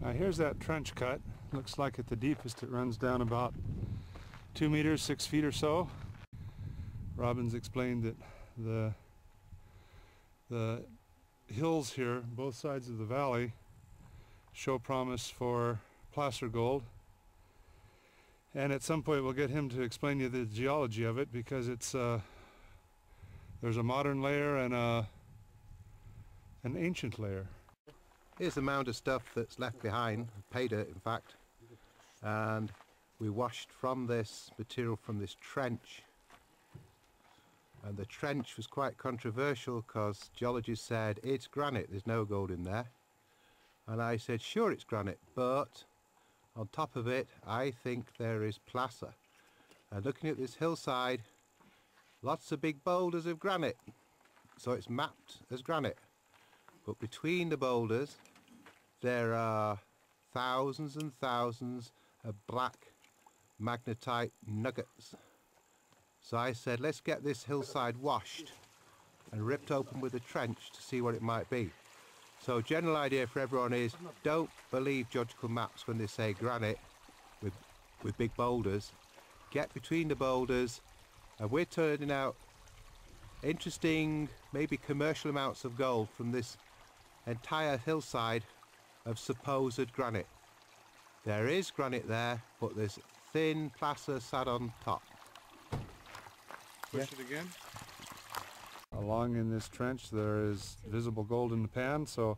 Now here's that trench cut. Looks like at the deepest it runs down about 2 meters, 6 feet or so. Robin's explained that the hills here, both sides of the valley, show promise for placer gold. And at some point we'll get him to explain you the geology of it, because it's there's a modern layer and an ancient layer. Here's the mound of stuff that's left behind, pay dirt in fact, and we washed from this material from this trench, and the trench was quite controversial because geologists said it's granite, there's no gold in there, and I said sure it's granite, but on top of it I think there is placer. And looking at this hillside, lots of big boulders of granite, so it's mapped as granite, but between the boulders there are thousands and thousands of black magnetite nuggets. So I said let's get this hillside washed and ripped open with a trench to see what it might be. So general idea for everyone is don't believe geological maps when they say granite with big boulders. Get between the boulders, and we're turning out interesting, maybe commercial amounts of gold from this entire hillside of supposed granite. There is granite there, but there's thin placer sat on top. Push it again. Along in this trench there is visible gold in the pan, so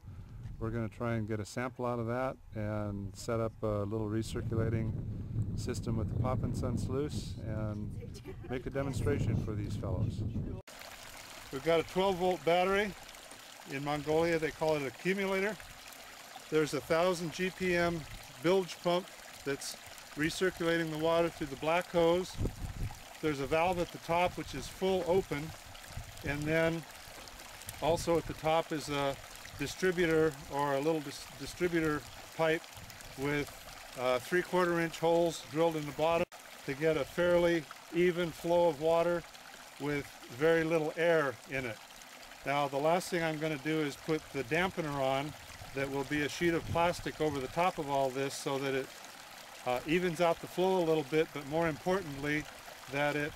we're going to try and get a sample out of that and set up a little recirculating system with the Popandson sluice and make a demonstration for these fellows. We've got a 12-volt battery. In Mongolia they call it an accumulator. There's 1,000 GPM bilge pump that's recirculating the water through the black hose. There's a valve at the top which is full open, and then also at the top is a distributor, or a little distributor pipe with 3/4 inch holes drilled in the bottom to get a fairly even flow of water with very little air in it. Now the last thing I'm going to do is put the dampener on, that will be a sheet of plastic over the top of all this, so that it evens out the flow a little bit, but more importantly that it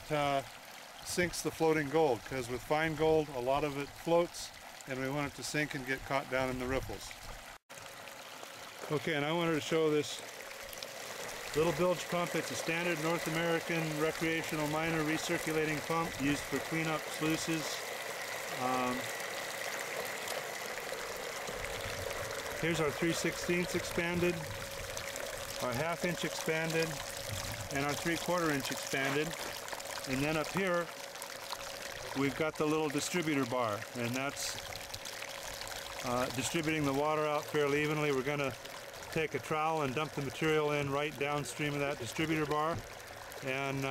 sinks the floating gold, because with fine gold a lot of it floats and we want it to sink and get caught down in the ripples. Okay, and I wanted to show this little bilge pump. It's a standard North American recreational miner recirculating pump used for cleanup sluices. Here's our 3/16 expanded, our 1/2 inch expanded, and our 3/4 inch expanded. And then up here we've got the little distributor bar, and that's distributing the water out fairly evenly. We're going to take a trowel and dump the material in right downstream of that distributor bar, and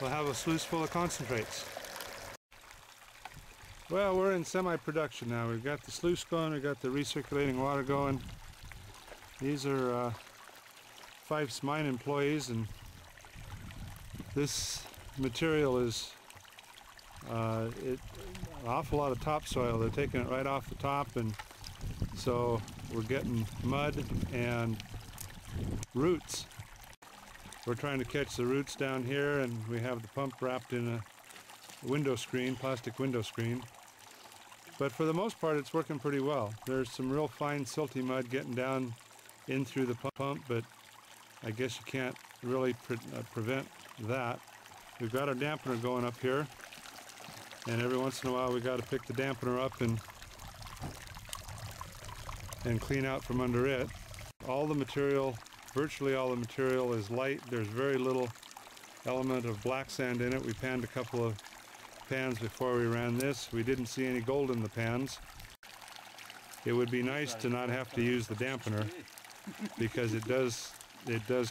we'll have a sluice full of concentrates. Well, we're in semi-production now. We've got the sluice going, we've got the recirculating water going. These are Fife's mine employees, and this material is an awful lot of topsoil. They're taking it right off the top, and so we're getting mud and roots. We're trying to catch the roots down here, and we have the pump wrapped in a window screen, plastic window screen. But for the most part it's working pretty well. There's some real fine silty mud getting down in through the pump, but I guess you can't really prevent that. We've got our dampener going up here, and every once in a while we got to pick the dampener up and clean out from under it. All the material, virtually all the material, is light. There's very little element of black sand in it. We panned a couple of pans before we ran this. We didn't see any gold in the pans. It would be nice to not have to use the dampener, because it does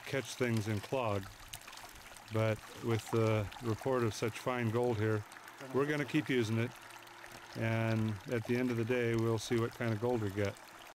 catch things and clog. But with the report of such fine gold here, we're going to keep using it, and at the end of the day we'll see what kind of gold we get.